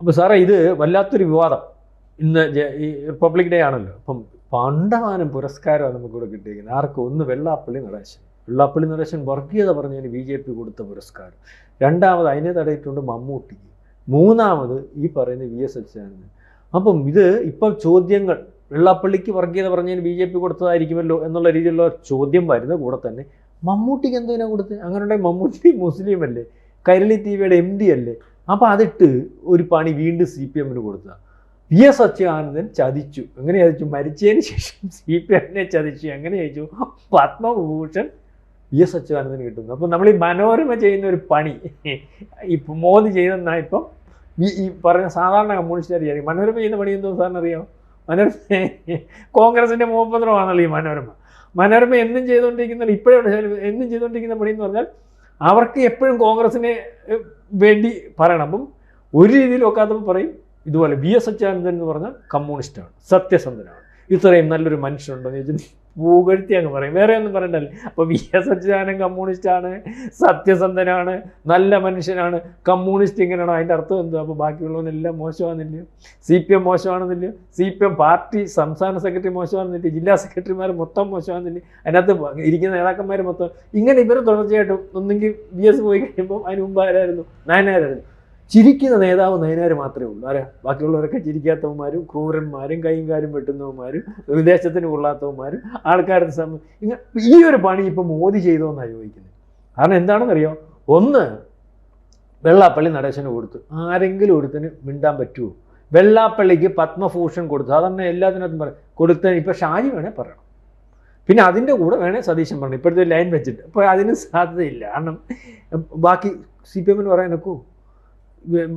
അപ്പോൾ സാറേ ഇത് വല്ലാത്തൊരു വിവാദം. ഇന്ന് ഈ റിപ്പബ്ലിക് ഡേ ആണല്ലോ. അപ്പം പണ്ടമാനം പുരസ്കാരമാണ് നമുക്കിവിടെ കിട്ടിയിരിക്കുന്നത്. ആർക്ക്? ഒന്ന് വെള്ളാപ്പള്ളി നടേശൻ. വെള്ളാപ്പള്ളി നടേശൻ വർഗീയത പറഞ്ഞതിന് BJP കൊടുത്ത പുരസ്കാരം. രണ്ടാമത് അതിനെ തടയിട്ടുണ്ട് മമ്മൂട്ടിക്ക്. മൂന്നാമത് ഈ പറയുന്ന VS അച്യുതാനന്ദൻ. അപ്പം ഇത് ഇപ്പം ചോദ്യങ്ങൾ വെള്ളാപ്പള്ളിക്ക് വർഗീയത പറഞ്ഞതിന് BJP കൊടുത്തതായിരിക്കുമല്ലോ എന്നുള്ള രീതിയിലുള്ള ചോദ്യം വരുന്ന കൂടെ തന്നെ മമ്മൂട്ടിക്ക് എന്തിനാ കൊടുത്തത്? അങ്ങനെയുണ്ടെങ്കിൽ മമ്മൂട്ടി മുസ്ലിം അല്ലേ, കൈരളി TV-യുടെ MD അല്ലേ? അപ്പോൾ അതിട്ട് ഒരു പണി വീണ്ടും CPM-ന് കൊടുത്തതാണ്. VS അച്യുതാനന്ദൻ ചതിച്ചു. എങ്ങനെ ചതിച്ചു? മരിച്ചതിന് ശേഷം CPM-നെ ചതിച്ചു. എങ്ങനെ ചതിച്ചു? പത്മഭൂഷൺ VS അച്യുതാനന്ദന് കിട്ടുന്നു. അപ്പം നമ്മൾ ഈ മനോരമ ചെയ്യുന്ന ഒരു പണി ഇപ്പം മോദി ചെയ്തെന്നാ ഇപ്പം ഈ പറഞ്ഞ സാധാരണ കമ്മ്യൂണിസ്റ്റുകാർ വിചാരിക്കും. മനോരമ ചെയ്യുന്ന പണി എന്തോ സാറിന് അറിയാമോ? മനോരമ കോൺഗ്രസിൻ്റെ മുഖപത്രമാണല്ലോ ഈ മനോരമ. മനോരമ എന്നും ചെയ്തുകൊണ്ടിരിക്കുന്ന ഇപ്പോഴും എന്നും ചെയ്തുകൊണ്ടിരിക്കുന്ന പണി എന്ന് പറഞ്ഞാൽ അവർക്ക് എപ്പോഴും കോൺഗ്രസിനെ വേണ്ടി പറയണം. അപ്പം ഒരു രീതിയിൽ ഒക്കാത്തപ്പോൾ പറയും ഇതുപോലെ VS അച്യുതാനന്ദൻ എന്ന് പറഞ്ഞാൽ കമ്മ്യൂണിസ്റ്റാണ്, സത്യസന്ധനാണ്, ഇത്രയും നല്ലൊരു മനുഷ്യനുണ്ടെന്ന് ചോദിച്ചാൽ പൂകഴ്ത്തി അങ്ങ് പറയും, വേറെ ഒന്നും പറയണ്ടല്ലേ. അപ്പോൾ VS അച്യുതാനന്ദൻ കമ്മ്യൂണിസ്റ്റാണ്, സത്യസന്ധനാണ്, നല്ല മനുഷ്യനാണ്, കമ്മ്യൂണിസ്റ്റ് ഇങ്ങനെയാണോ? അതിൻ്റെ അർത്ഥം എന്തോ? അപ്പോൾ ബാക്കിയുള്ളവനെല്ലാം മോശമാണെന്നില്ലയോ? CPM മോശമാണെന്നില്ലയോ? CPM പാർട്ടി സംസ്ഥാന സെക്രട്ടറി മോശമാണെന്നില്ല, ജില്ലാ സെക്രട്ടറിമാർ മൊത്തം മോശമാണെന്നില്ല, അതിനകത്ത് ഇരിക്കുന്ന നേതാക്കന്മാർ മൊത്തം ഇങ്ങനെ ഇവർ തുടർച്ചയായിട്ടും ഒന്നെങ്കിൽ VS പോയി കഴിയുമ്പോൾ അതിന് മുമ്പ് ആരായിരുന്നു? നയനാരായിരുന്നു. ചിരിക്കുന്ന നേതാവ് നയനാർ മാത്രമേ ഉള്ളൂ. ആരാ? ബാക്കിയുള്ളവരൊക്കെ ചിരിക്കാത്തവന്മാരും ക്രൂരന്മാരും കൈയും കാലും വെട്ടുന്നവന്മാരും വിദേശത്തിന് കൊള്ളാത്തവന്മാരും ആൾക്കാരുടെ ഇങ്ങനെ ഈ ഒരു പണി ഇപ്പം മോദി ചെയ്തോന്നാണ് ചോദിക്കുന്നത്. കാരണം എന്താണെന്നറിയോ? ഒന്ന്, വെള്ളാപ്പള്ളി നടേശന് കൊടുത്തു. ആരെങ്കിലും ഒരുത്തിന് മിണ്ടാൻ പറ്റുമോ? വെള്ളാപ്പള്ളിക്ക് പത്മഭൂഷൺ കൊടുത്തു. സാധാരണ എല്ലാത്തിനകത്തും പറയും കൊടുത്തതിന് ഇപ്പം ഷാജി വേണേൽ പറയണം, പിന്നെ അതിൻ്റെ കൂടെ വേണേൽ സതീശൻ പറയണം. ഇപ്പോഴത്തെ ലൈൻ വെച്ചിട്ട് അപ്പോൾ അതിന് സാധ്യതയില്ല. കാരണം ബാക്കി CPM-ന് പറയാൻ നോക്കൂ,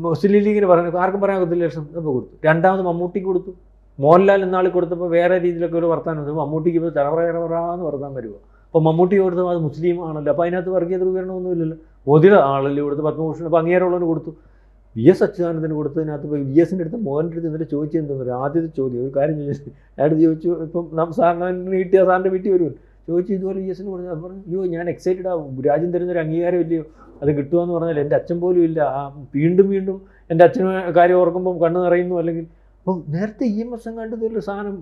മുസ്ലിം ലീഗിന് പറയാൻ ആർക്കും പറയാൻ ഒത്തിരി ലക്ഷം ഇപ്പോൾ കൊടുത്തു. രണ്ടാമത് മമ്മൂട്ടിക്ക് കൊടുത്തു. മോഹൻലാൽ എന്നാളിൽ കൊടുത്തപ്പോൾ വേറെ രീതിയിലൊക്കെ ഒരു വർത്താനം വന്നു. മമ്മൂട്ടിക്ക് ഇപ്പോൾ ചറവറന്ന് വർത്താൻ വരുമോ? അപ്പോൾ മമ്മൂട്ടി കൊടുത്തു അത് മുസ്ലിം ആണല്ലോ, അപ്പോൾ അതിനകത്ത് വർഗീയ ധ്രുവീകരണമൊന്നുമില്ലല്ലോ. മോദിയുടെ ആളല്ലേ കൊടുത്ത് പത്മഭൂഷൺ. അപ്പോൾ അങ്ങേരുള്ളവന് കൊടുത്തു. VS അച്യുതാനന്ദന് കൊടുത്തതിനകത്ത് ഇപ്പോൾ VS-ൻ്റെ അടുത്ത് മോഹൻ്റെ അടുത്ത് എന്നിട്ട് ചോദിച്ചെന്താ? ആദ്യത്തെ ചോദ്യം ഒരു കാര്യം ചോദിച്ചു. അയാൾ ചോദിച്ചു, ഇപ്പം സാറിന് കിട്ടിയ സാറിൻ്റെ വീട്ടിൽ വരുമല്ലോ, ചോദിച്ചു ഇതുപോലെ VS-ന് കൊടുത്തു. അത് പറഞ്ഞു, അയ്യോ ഞാൻ എക്സൈറ്റഡ് ആവും, രാജ്യം തരുന്നൊരു അംഗീകാരം ഇല്ലയോ, അത് കിട്ടുകയെന്ന് പറഞ്ഞാൽ എൻ്റെ അച്ഛൻ പോലും ഇല്ല, വീണ്ടും വീണ്ടും എൻ്റെ അച്ഛന് കാര്യം ഓർക്കുമ്പം കണ്ണ് നിറയുന്നു. അല്ലെങ്കിൽ അപ്പോൾ നേരത്തെ EMS കണ്ടതുപോലെ സാധനം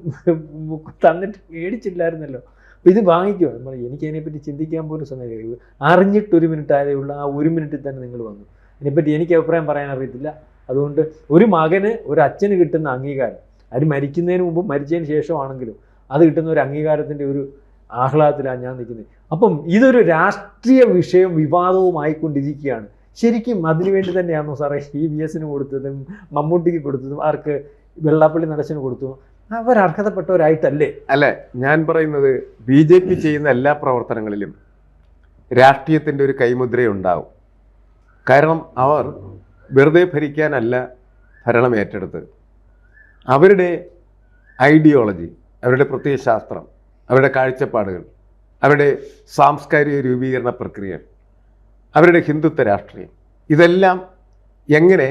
തന്നിട്ട് മേടിച്ചില്ലായിരുന്നല്ലോ, അപ്പോൾ ഇത് വാങ്ങിക്കുമോ? നമ്മൾ എനിക്കതിനെപ്പറ്റി ചിന്തിക്കാൻ പോലും സമയം അറിഞ്ഞിട്ട് 1 മിനിറ്റ് ആയതേ ഉള്ളൂ. ആ 1 മിനിറ്റിൽ തന്നെ നിങ്ങൾ വന്നു. അതിനെപ്പറ്റി എനിക്ക് അഭിപ്രായം പറയാൻ അറിയത്തില്ല. അതുകൊണ്ട് ഒരു മകന് ഒരു അച്ഛന് കിട്ടുന്ന അംഗീകാരം, അത് മരിക്കുന്നതിന് മുമ്പ് മരിച്ചതിന് ശേഷമാണെങ്കിലും അത് കിട്ടുന്ന ഒരു അംഗീകാരത്തിൻ്റെ ഒരു ആഹ്ലാദത്തിലാണ് ഞാൻ നിൽക്കുന്നത്. അപ്പം ഇതൊരു രാഷ്ട്രീയ വിഷയം വിവാദവുമായിക്കൊണ്ടിരിക്കുകയാണ്. ശരിക്കും അതിനുവേണ്ടി തന്നെയാണോ സാറേ ഈ VS-ന് കൊടുത്തതും മമ്മൂട്ടിക്ക് കൊടുത്തതും ആർക്ക് വെള്ളാപ്പള്ളി നടേശന് കൊടുത്തു? അവർ അർഹതപ്പെട്ടവരായിട്ടല്ലേ? അല്ലേ ഞാൻ പറയുന്നത്, BJP ചെയ്യുന്ന എല്ലാ പ്രവർത്തനങ്ങളിലും രാഷ്ട്രീയത്തിൻ്റെ ഒരു കൈമുദ്രയുണ്ടാവും. കാരണം അവർ വെറുതെ ഭരിക്കാനല്ല ഭരണം ഏറ്റെടുത്ത്. അവരുടെ ഐഡിയോളജി, അവരുടെ പ്രത്യയശാസ്ത്രം, അവരുടെ കാഴ്ചപ്പാടുകൾ, അവരുടെ സാംസ്കാരിക രൂപീകരണ പ്രക്രിയ, അവരുടെ ഹിന്ദുത്വ രാഷ്ട്രീയം, ഇതെല്ലാം എങ്ങനെ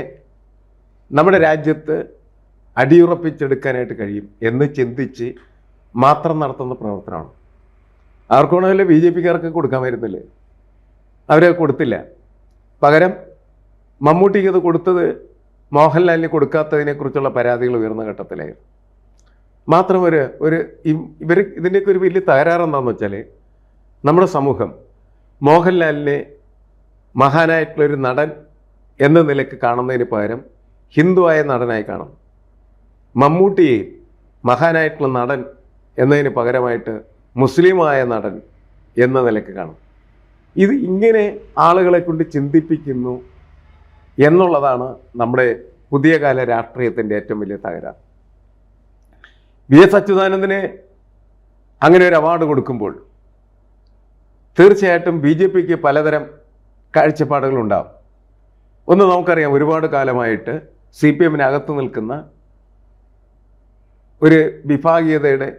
നമ്മുടെ രാജ്യത്ത് അടിയുറപ്പിച്ചെടുക്കാനായിട്ട് കഴിയും എന്ന് ചിന്തിച്ച് മാത്രം നടത്തുന്ന പ്രവർത്തനമാണ്. അവർക്കാണല്ലോ BJP-ക്കാർക്ക് കൊടുക്കാൻ വരുന്നില്ലേ? അവരെ കൊടുത്തില്ല. പകരം മമ്മൂട്ടിക്ക് അത് കൊടുത്തത് മോഹൻലാലിന് കൊടുക്കാത്തതിനെക്കുറിച്ചുള്ള പരാതികൾ ഉയർന്ന ഘട്ടത്തിലായിരുന്നു. മാത്രം ഇവർ ഇതിൻ്റെയൊക്കെ ഒരു വലിയ തകരാറെന്താണെന്ന് വെച്ചാൽ, നമ്മുടെ സമൂഹം മോഹൻലാലിനെ മഹാനായിട്ടുള്ളൊരു നടൻ എന്ന നിലയ്ക്ക് കാണുന്നതിന് പകരം ഹിന്ദുവായ നടനായി കാണും. മമ്മൂട്ടിയെ മഹാനായിട്ടുള്ള നടൻ എന്നതിന് പകരമായിട്ട് മുസ്ലിമായ നടൻ എന്ന നിലയ്ക്ക് കാണും. ഇത് ഇങ്ങനെ ആളുകളെ കൊണ്ട് ചിന്തിപ്പിക്കുന്നു എന്നുള്ളതാണ് നമ്മുടെ പുതിയ കാല രാഷ്ട്രീയത്തിൻ്റെ ഏറ്റവും വലിയ തകരാറ്. VS അച്യുതാനന്ദന് അങ്ങനെ ഒരു അവാർഡ് കൊടുക്കുമ്പോൾ തീർച്ചയായിട്ടും BJP-ക്ക് പലതരം കാഴ്ചപ്പാടുകളുണ്ടാവും. ഒന്ന് നമുക്കറിയാം, ഒരുപാട് കാലമായിട്ട് CPM-നകത്ത് നിൽക്കുന്ന ഒരു വിഭാഗീയതയുടെ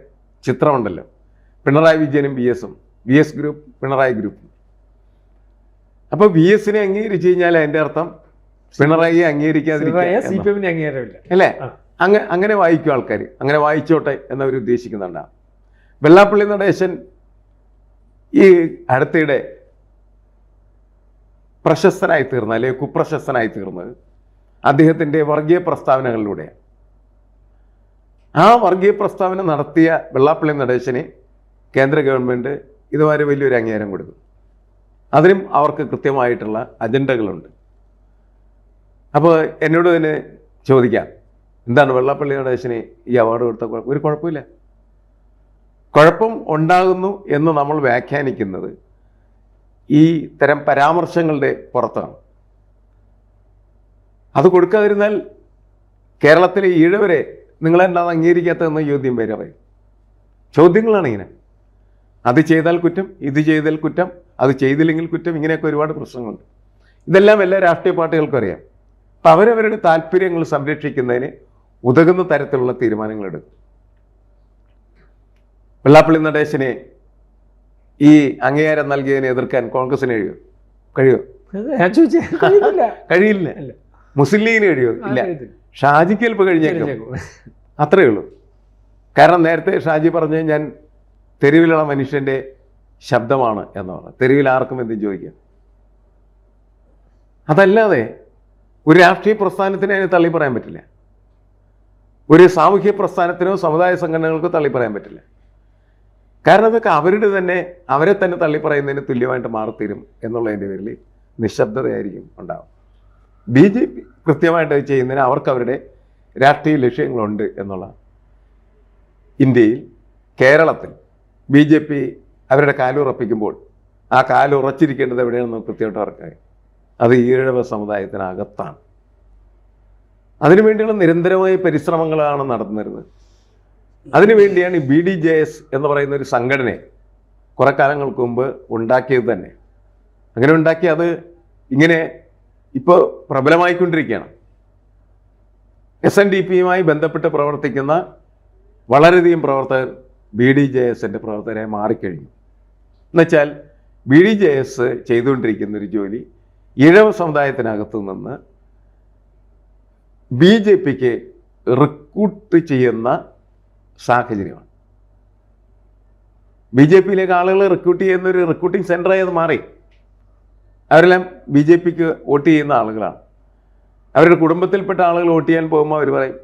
ചിത്രമുണ്ടല്ലോ. പിണറായി വിജയനും VS ഗ്രൂപ്പ്, പിണറായി ഗ്രൂപ്പ്. അപ്പോൾ VS-നെ അംഗീകരിച്ചു കഴിഞ്ഞാൽ അതിൻ്റെ അർത്ഥം പിണറായിയെ അംഗീകരിക്കാതിരിക്കുക അല്ലേ? അങ്ങനെ വായിക്കും ആൾക്കാർ, അങ്ങനെ വായിച്ചോട്ടെ എന്നവർ ഉദ്ദേശിക്കുന്നുണ്ടാവും. വെള്ളാപ്പള്ളി നടേശൻ ഈ അടുത്തിടെ പ്രശസ്തനായി തീർന്ന അല്ലെങ്കിൽ കുപ്രശസ്തനായി തീർന്നത് അദ്ദേഹത്തിൻ്റെ വർഗീയ പ്രസ്താവനകളിലൂടെയാണ്. ആ വർഗീയ പ്രസ്താവന നടത്തിയ വെള്ളാപ്പള്ളി നടേശന് കേന്ദ്ര ഗവൺമെൻറ് ഇതുവരെ വലിയൊരു അംഗീകാരം കൊടുക്കും. അതിനും അവർക്ക് കൃത്യമായിട്ടുള്ള അജണ്ടകളുണ്ട്. അപ്പോൾ എന്നോട് തന്നെ ചോദിക്കാം, എന്താണ് വെള്ളാപ്പള്ളി നടേശന് ഈ അവാർഡ് കൊടുത്ത ഒരു കുഴപ്പമില്ല. കുഴപ്പം ഉണ്ടാകുന്നു എന്ന് നമ്മൾ വ്യാഖ്യാനിക്കുന്നത് ഈ തരം പരാമർശങ്ങളുടെ പുറത്താണ്. അത് കൊടുക്കാതിരുന്നാൽ കേരളത്തിലെ ഈഴവരെ നിങ്ങളെന്താണ് അംഗീകരിക്കാത്തതെന്ന് ചോദ്യം വരെ പറയും. ചോദ്യങ്ങളാണ് ഇങ്ങനെ. അത് ചെയ്താൽ കുറ്റം, ഇത് ചെയ്താൽ കുറ്റം, അത് ചെയ്തില്ലെങ്കിൽ കുറ്റം, ഇങ്ങനെയൊക്കെ ഒരുപാട് പ്രശ്നങ്ങളുണ്ട്. ഇതെല്ലാം എല്ലാ രാഷ്ട്രീയ പാർട്ടികൾക്കും അറിയാം. അപ്പം അവരവരുടെ താല്പര്യങ്ങൾ സംരക്ഷിക്കുന്നതിന് ഉതകുന്ന തരത്തിലുള്ള തീരുമാനങ്ങൾ എടുക്കും. വെള്ളാപ്പള്ളി നടേശനെ ഈ അംഗീകാരം നൽകിയതിനെ എതിർക്കാൻ കോൺഗ്രസിന് കഴിയോ? കഴിയില്ല. മുസ്ലിം ലീഗിന് കഴിയോ? ഇല്ല. ഷാജിക്ക് ചിലപ്പോൾ കഴിഞ്ഞേക്കും, അത്രയേ ഉള്ളൂ. കാരണം നേരത്തെ ഷാജി പറഞ്ഞ് ഞാൻ തെരുവിലുള്ള മനുഷ്യൻ്റെ ശബ്ദമാണ് എന്ന് പറഞ്ഞു. തെരുവിൽ ആർക്കും എന്തും ചോദിക്കാം. അതല്ലാതെ ഒരു രാഷ്ട്രീയ പ്രസ്ഥാനത്തിനെ അതിന് തള്ളി പറയാൻ പറ്റില്ല. ഒരു സാമൂഹ്യ പ്രസ്ഥാനത്തിനോ സമുദായ സംഘടനകൾക്കോ തള്ളി പറയാൻ പറ്റില്ല. കാരണം അതൊക്കെ അവരെ തന്നെ തള്ളിപ്പറയുന്നതിന് തുല്യമായിട്ട് മാറിത്തീരും എന്നുള്ളതിൻ്റെ പേരിൽ നിശബ്ദതയായിരിക്കും ഉണ്ടാവും. BJP കൃത്യമായിട്ട് ചെയ്യുന്നതിന് അവർക്ക് അവരുടെ രാഷ്ട്രീയ ലക്ഷ്യങ്ങളുണ്ട് എന്നുള്ള ഇന്ത്യയിൽ കേരളത്തിൽ BJP അവരുടെ കാലുറപ്പിക്കുമ്പോൾ ആ കാലുറച്ചിരിക്കേണ്ടത് എവിടെയാണെന്ന് കൃത്യമായിട്ട് അവർക്കായി. അത് ഈഴവ സമുദായത്തിനകത്താണ്. അതിനുവേണ്ടിയുള്ള നിരന്തരമായ പരിശ്രമങ്ങളാണ് നടന്നിരുന്നത്. അതിനുവേണ്ടിയാണ് ഈ BDJS എന്ന് പറയുന്ന ഒരു സംഘടനയെ കുറെ കാലങ്ങൾക്ക് മുമ്പ് ഉണ്ടാക്കിയത് തന്നെ. അങ്ങനെ ഉണ്ടാക്കി അത് ഇങ്ങനെ ഇപ്പോൾ പ്രബലമായിക്കൊണ്ടിരിക്കുകയാണ്. SNDPയുമായി ബന്ധപ്പെട്ട് പ്രവർത്തിക്കുന്ന വളരെയധികം പ്രവർത്തകർ BDJSൻ്റെ പ്രവർത്തകരായി മാറിക്കഴിഞ്ഞു. എന്നുവെച്ചാൽ BDJS ചെയ്തുകൊണ്ടിരിക്കുന്ന ഒരു ജോലി ഈഴവ സമുദായത്തിനകത്തു നിന്ന് BJPക്ക് റിക്രൂട്ട് ചെയ്യുന്ന സാഹചര്യമാണ്. BJPയിലേക്ക് ആളുകളെ റിക്രൂട്ട് ചെയ്യുന്ന ഒരു റിക്രൂട്ടിംഗ് സെൻ്ററായി അത് മാറി. അവരെല്ലാം BJPക്ക് വോട്ട് ചെയ്യുന്ന ആളുകളാണ്. അവരുടെ കുടുംബത്തിൽപ്പെട്ട ആളുകൾ വോട്ട് ചെയ്യാൻ പോകുമ്പോൾ അവർ പറയും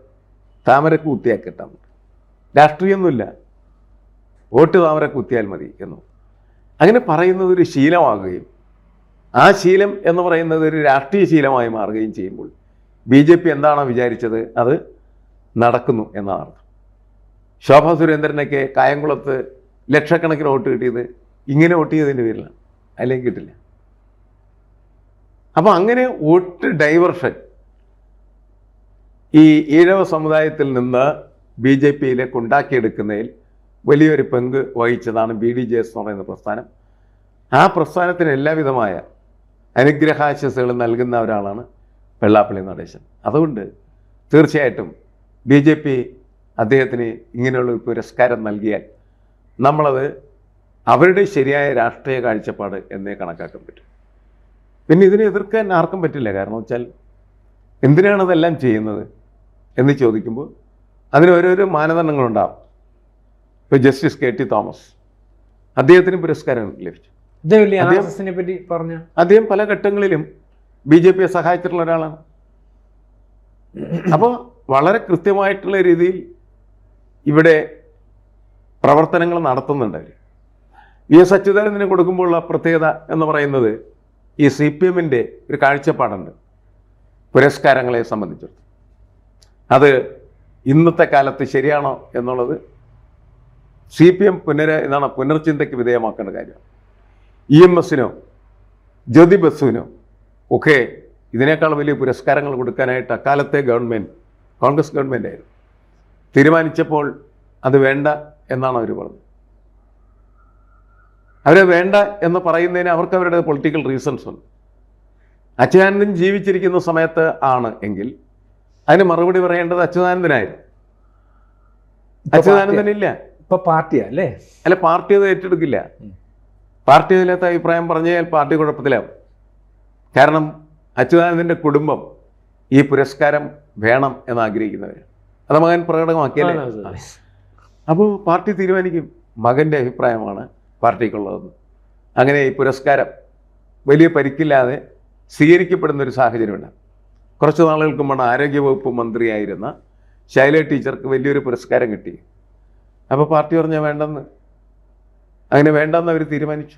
താമരക്ക് കുത്തിയാക്കിട്ടാൽ മതി, രാഷ്ട്രീയമൊന്നുമില്ല, വോട്ട് താമരക്ക് കുത്തിയാൽ മതി എന്നു. അങ്ങനെ പറയുന്നത് ഒരു ശീലമാകുകയും ആ ശീലം എന്ന് പറയുന്നത് ഒരു രാഷ്ട്രീയ ശീലമായി മാറുകയും ചെയ്യുമ്പോൾ BJP എന്താണോ വിചാരിച്ചത് അത് നടക്കുന്നു എന്നാണ് അർത്ഥം. ശോഭാ സുരേന്ദ്രനൊക്കെ കായംകുളത്ത് ലക്ഷക്കണക്കിന് വോട്ട് കിട്ടിയത് ഇങ്ങനെ വോട്ട് ചെയ്തതിൻ്റെ പേരിലാണ്, അല്ലെങ്കിൽ കിട്ടില്ല. അപ്പോൾ അങ്ങനെ വോട്ട് ഡൈവേർഷൻ ഈ ഈഴവ സമുദായത്തിൽ നിന്ന് BJPയിലേക്ക് ഉണ്ടാക്കിയെടുക്കുന്നതിൽ വലിയൊരു പങ്ക് വഹിച്ചതാണ് BDJS എന്ന് പറയുന്ന പ്രസ്ഥാനം. ആ പ്രസ്ഥാനത്തിന് എല്ലാവിധമായ അനുഗ്രഹാശസ്സുകൾ നൽകുന്ന ഒരാളാണ് വെള്ളാപ്പള്ളി നടേശൻ. അതുകൊണ്ട് തീർച്ചയായിട്ടും BJP അദ്ദേഹത്തിന് ഇങ്ങനെയുള്ള ഒരു പുരസ്കാരം നൽകിയാൽ നമ്മളത് അവരുടെ ശരിയായ രാഷ്ട്രീയ കാഴ്ചപ്പാട് എന്നേ കണക്കാക്കാൻ പറ്റും. പിന്നെ ഇതിനെ എതിർക്കാൻ ആർക്കും പറ്റില്ല. കാരണം വെച്ചാൽ എന്തിനാണ് അതെല്ലാം ചെയ്യുന്നത് എന്ന് ചോദിക്കുമ്പോൾ അതിന് ഓരോരോ മാനദണ്ഡങ്ങളുണ്ടാകും. ഇപ്പോൾ ജസ്റ്റിസ് KT തോമസ് അദ്ദേഹത്തിന് പുരസ്കാരം ലഭിച്ചു. അദ്ദേഹം പല ഘട്ടങ്ങളിലും BJPയെ സഹായിച്ചിട്ടുള്ള ഒരാളാണ്. അപ്പോൾ വളരെ കൃത്യമായിട്ടുള്ള രീതിയിൽ ഇവിടെ പ്രവർത്തനങ്ങൾ നടത്തുന്നുണ്ട്. VS അച്യുതാനന്ദന് കൊടുക്കുമ്പോഴുള്ള പ്രത്യേകത എന്ന് പറയുന്നത് ഈ CPMൻ്റെ ഒരു കാഴ്ചപ്പാടുണ്ട് പുരസ്കാരങ്ങളെ സംബന്ധിച്ചിടത്തോളം. അത് ഇന്നത്തെ കാലത്ത് ശരിയാണോ എന്നുള്ളത് CPM പുനർചിന്തയ്ക്ക് വിധേയമാക്കേണ്ട കാര്യമാണ്. EMSനോ ജ്യോതി ബസുവിനോ ഒക്കെ ഇതിനേക്കാൾ വലിയ പുരസ്കാരങ്ങൾ കൊടുക്കാനായിട്ട് അക്കാലത്തെ കോൺഗ്രസ് ഗവൺമെൻറ് ആയിരുന്നു. തീരുമാനിച്ചപ്പോൾ അത് വേണ്ട എന്നാണ് അവർ പറഞ്ഞത്. അവരെ വേണ്ട എന്ന് പറയുന്നതിന് അവർക്ക് അവരുടെ പൊളിറ്റിക്കൽ റീസൺസ് ഉണ്ട്. അച്യുതാനന്ദൻ ജീവിച്ചിരിക്കുന്ന സമയത്ത് ആണ് എങ്കിൽ അതിന് മറുപടി പറയേണ്ടത് അച്യുതാനന്ദനായിരുന്നു. അച്യുതാനന്ദനില്ല, ഇപ്പൊ പാർട്ടിയാ അല്ലേ? അല്ല, പാർട്ടി അത് ഏറ്റെടുക്കില്ല. പാർട്ടി അതിനകത്ത് അഭിപ്രായം പറഞ്ഞാൽ പാർട്ടി കുഴപ്പത്തിലാവും. കാരണം അച്യുതാനന്ദൻ്റെ കുടുംബം ഈ പുരസ്കാരം വേണം എന്ന് ആഗ്രഹിക്കുന്നവർ അത് മകൻ പ്രകടമാക്കിയല്ലേ. അപ്പോൾ പാർട്ടി തീരുമാനിക്കും മകൻ്റെ അഭിപ്രായമാണ് പാർട്ടിക്കുള്ളതെന്ന്. അങ്ങനെ ഈ പുരസ്കാരം വലിയ പരിക്കില്ലാതെ സ്വീകരിക്കപ്പെടുന്ന ഒരു സാഹചര്യമുണ്ട്. കുറച്ച് നാളുകൾക്ക് മുമ്പ് ആരോഗ്യവകുപ്പ് മന്ത്രിയായിരുന്ന ശൈല ടീച്ചർക്ക് വലിയൊരു പുരസ്കാരം കിട്ടി. അപ്പോൾ പാർട്ടി പറഞ്ഞാൽ വേണ്ടെന്ന്, അങ്ങനെ വേണ്ടെന്ന് അവർ തീരുമാനിച്ചു.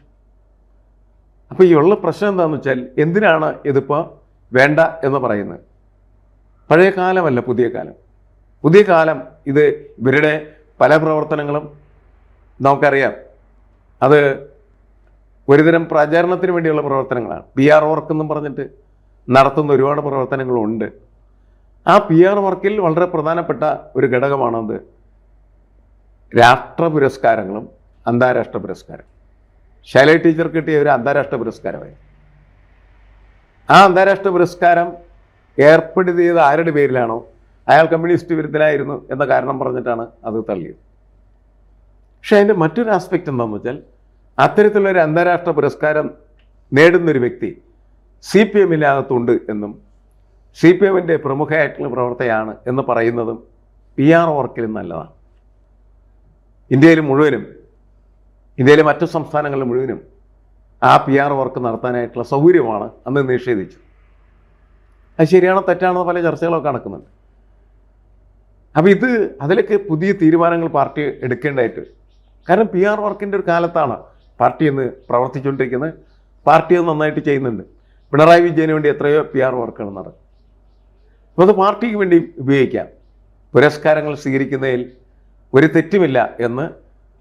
അപ്പോൾ ഈ ഉള്ള പ്രശ്നം എന്താണെന്ന് വെച്ചാൽ, എന്തിനാണ് ഇതിപ്പോൾ വേണ്ട എന്ന് പറയുന്നത്? പഴയ കാലമല്ല പുതിയ കാലം. പുതിയ കാലം ഇത് ഇവരുടെ പല പ്രവർത്തനങ്ങളും നമുക്കറിയാം, അത് ഒരുതരം പ്രചാരണത്തിന് വേണ്ടിയുള്ള പ്രവർത്തനങ്ങളാണ്. PR വർക്ക് എന്നും പറഞ്ഞിട്ട് നടത്തുന്ന ഒരുപാട് പ്രവർത്തനങ്ങളുണ്ട്. ആ PR വർക്കിൽ വളരെ പ്രധാനപ്പെട്ട ഒരു ഘടകമാണത് രാഷ്ട്ര പുരസ്കാരങ്ങളും അന്താരാഷ്ട്ര പുരസ്കാരം. ശൈല ടീച്ചർ കിട്ടിയ ഒരു അന്താരാഷ്ട്ര പുരസ്കാരമായി. ആ അന്താരാഷ്ട്ര പുരസ്കാരം ഏർപ്പെടുത്തിയത് ആരുടെ പേരിലാണോ അയാൾ കമ്മ്യൂണിസ്റ്റ് വിരുദ്ധനായിരുന്നു എന്ന കാരണം പറഞ്ഞിട്ടാണ് അത് തള്ളിയത്. പക്ഷെ അതിൻ്റെ മറ്റൊരു ആസ്പെക്റ്റ് എന്താണെന്ന് വെച്ചാൽ, അത്തരത്തിലുള്ളൊരു അന്താരാഷ്ട്ര പുരസ്കാരം നേടുന്നൊരു വ്യക്തി CPM-നകത്തുണ്ട് എന്നും CPM-ൻ്റെ പ്രമുഖയായിട്ടുള്ള പ്രവർത്തകയാണ് എന്ന് പറയുന്നതും PR വർക്കിലും നല്ലതാണ്. ഇന്ത്യയിൽ മുഴുവനും, ഇന്ത്യയിലെ മറ്റു സംസ്ഥാനങ്ങളിൽ മുഴുവനും ആ PR വർക്ക് നടത്താനായിട്ടുള്ള സൗകര്യമാണ് അന്ന് നിഷേധിച്ചു. അത് ശരിയാണോ തെറ്റാണോ പല ചർച്ചകളൊക്കെ നടക്കുന്നുണ്ട്. അപ്പോൾ അതിലൊക്കെ പുതിയ തീരുമാനങ്ങൾ പാർട്ടി എടുക്കേണ്ടതായിട്ട്, കാരണം PR വർക്കിൻ്റെ ഒരു കാലത്താണ് പാർട്ടി ഇന്ന് പ്രവർത്തിച്ചുകൊണ്ടിരിക്കുന്നത്. പാർട്ടി അത് നന്നായിട്ട് ചെയ്യുന്നുണ്ട്. പിണറായി വിജയന് വേണ്ടി എത്രയോ PR വർക്കുകൾ നടക്കും. അപ്പോൾ അത് പാർട്ടിക്ക് വേണ്ടി ഉപയോഗിക്കാം. പുരസ്കാരങ്ങൾ സ്വീകരിക്കുന്നതിൽ ഒരു തെറ്റുമില്ല എന്ന്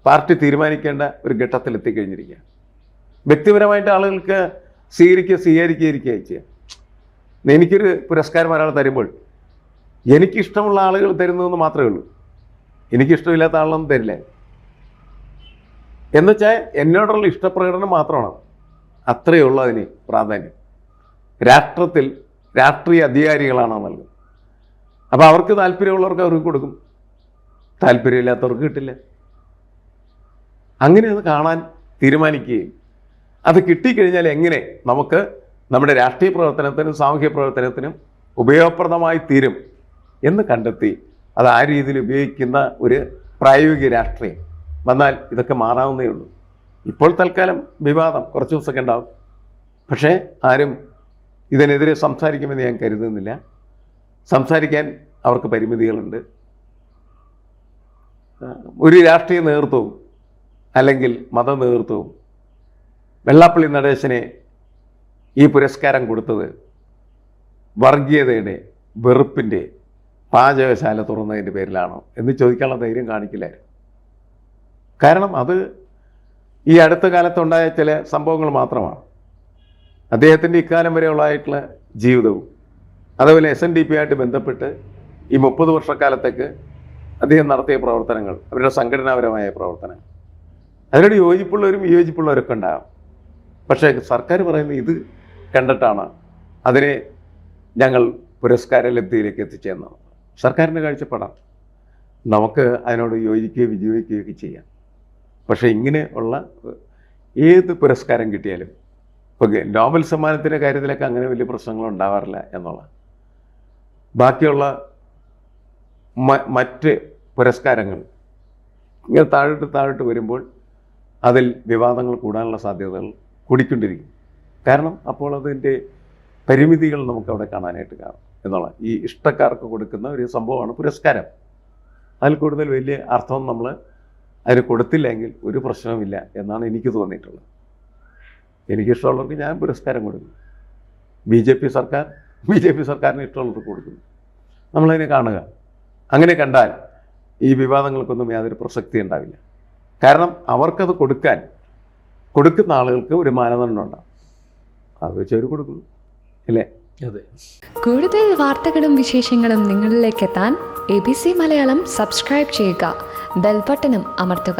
പാർട്ടി തീരുമാനിക്കേണ്ട ഒരു ഘട്ടത്തിലെത്തിക്കഴിഞ്ഞിരിക്കുക. വ്യക്തിപരമായിട്ട് ആളുകൾക്ക് സ്വീകരിക്കുക ചെയ്യാം. എനിക്കൊരു പുരസ്കാരം ഒരാൾ തരുമ്പോൾ എനിക്കിഷ്ടമുള്ള ആളുകൾ തരുന്നതെന്ന് മാത്രമേ ഉള്ളൂ, എനിക്കിഷ്ടമില്ലാത്ത ആളൊന്നും തരില്ല. എന്നുവെച്ചാൽ എന്നോടുള്ള ഇഷ്ടപ്രകടനം മാത്രമാണ്, അത്രയേ ഉള്ളൂ അതിന് പ്രാധാന്യം. രാഷ്ട്രത്തിൽ രാഷ്ട്രീയ അധികാരികളാണ് നൽകുന്നത്. അപ്പോൾ അവർക്ക് താല്പര്യമുള്ളവർക്ക് അവർക്ക് കൊടുക്കും, താല്പര്യമില്ലാത്തവർക്ക് കിട്ടില്ല. അങ്ങനെ അത് കാണാൻ തീരുമാനിക്കുകയും അത് കിട്ടിക്കഴിഞ്ഞാൽ എങ്ങനെ നമുക്ക് നമ്മുടെ രാഷ്ട്രീയ പ്രവർത്തനത്തിനും സാമൂഹ്യ പ്രവർത്തനത്തിനും ഉപയോഗപ്രദമായി തീരും എന്ന് കണ്ടെത്തി അത് ആ രീതിയിൽ ഉപയോഗിക്കുന്ന ഒരു പ്രായോഗിക രാഷ്ട്രീയം വന്നാൽ ഇതൊക്കെ മാറാവുന്നേ ഉള്ളൂ. ഇപ്പോൾ തൽക്കാലം വിവാദം കുറച്ച് ദിവസമൊക്കെ ഉണ്ടാവും. പക്ഷേ ആരും ഇതിനെതിരെ സംസാരിക്കുമെന്ന് ഞാൻ കരുതുന്നില്ല. സംസാരിക്കാൻ അവർക്ക് പരിമിതികളുണ്ട്. ഒരു രാഷ്ട്രീയ നേതൃത്വവും അല്ലെങ്കിൽ മത നേതൃത്വവും വെള്ളാപ്പള്ളി നടേശനെ ഈ പുരസ്കാരം കൊടുത്തത് വർഗീയതയുടെ, വെറുപ്പിൻ്റെ പാചകശാല തുറന്നതിൻ്റെ പേരിലാണോ എന്ന് ചോദിക്കാനുള്ള ധൈര്യം കാണിക്കില്ലായിരുന്നു. കാരണം അത് ഈ അടുത്ത കാലത്തുണ്ടായ ചില സംഭവങ്ങൾ മാത്രമാണ്. അദ്ദേഹത്തിൻ്റെ ഇക്കാലം വരെയുള്ളതായിട്ടുള്ള ജീവിതവും അതുപോലെ SNDP ആയിട്ട് ബന്ധപ്പെട്ട് ഈ 30 വർഷക്കാലത്തേക്ക് അദ്ദേഹം നടത്തിയ പ്രവർത്തനങ്ങൾ, അവരുടെ സംഘടനാപരമായ പ്രവർത്തനങ്ങൾ, അതിനോട് യോജിപ്പുള്ളവരും വിയോജിപ്പുള്ളവരൊക്കെ ഉണ്ടാകും. പക്ഷേ സർക്കാർ പറയുന്നത് ഇത് കണ്ടിട്ടാണ് അതിനെ ഞങ്ങൾ പുരസ്കാര ലബ്ധിയിലേക്ക് എത്തിച്ചേർന്നത്. സർക്കാരിൻ്റെ കാഴ്ചപ്പാടാണ്. നമുക്ക് അതിനോട് യോജിക്കുകയോ വിയോജിക്കുകയൊക്കെ ചെയ്യാം. പക്ഷേ ഇങ്ങനെ ഉള്ള ഏത് പുരസ്കാരം കിട്ടിയാലും, ഇപ്പോൾ നോബൽ സമ്മാനത്തിൻ്റെ കാര്യത്തിലൊക്കെ അങ്ങനെ വലിയ പ്രശ്നങ്ങൾ ഉണ്ടാവാറില്ല എന്നുള്ള, ബാക്കിയുള്ള മറ്റ് പുരസ്കാരങ്ങൾ ഇങ്ങനെ താഴോട്ട് വരുമ്പോൾ അതിൽ വിവാദങ്ങൾ കൂടാനുള്ള സാധ്യതകൾ കൂടിക്കൊണ്ടിരിക്കും. കാരണം അപ്പോൾ അതിൻ്റെ പരിമിതികൾ നമുക്കവിടെ കാണാനായിട്ട് കാണും എന്നുള്ള, ഈ ഇഷ്ടക്കാർക്ക് കൊടുക്കുന്ന ഒരു സംഭവമാണ് പുരസ്കാരം. അതിൽ കൂടുതൽ വലിയ അർത്ഥം നമ്മൾ അതിന് കൊടുത്തില്ലെങ്കിൽ ഒരു പ്രശ്നവുമില്ല എന്നാണ് എനിക്ക് തോന്നിയിട്ടുള്ളത്. എനിക്കിഷ്ടമുള്ളവർക്ക് ഞാൻ പുരസ്കാരം കൊടുക്കും. BJP സർക്കാരിന് ഇഷ്ടമുള്ളവർക്ക് കൊടുക്കുന്നു. നമ്മളതിനെ കാണുക. അങ്ങനെ കണ്ടാൽ ഈ വിവാദങ്ങൾക്കൊന്നും യാതൊരു പ്രസക്തി ഉണ്ടാവില്ല. കാരണം അവർക്കത് കൊടുക്കുന്ന ആളുകൾക്ക് ഒരു മാനദണ്ഡം ഉണ്ടാവും. അത് വെച്ച് അവർ കൊടുക്കുന്നു, അല്ലേ? അതെ. കൂടുതൽ വാർത്തകളും വിശേഷങ്ങളും നിങ്ങളിലേക്ക് എത്താൻ ABC മലയാളം സബ്സ്ക്രൈബ് ചെയ്യുക, ബെൽ ബട്ടണും അമർത്തുക.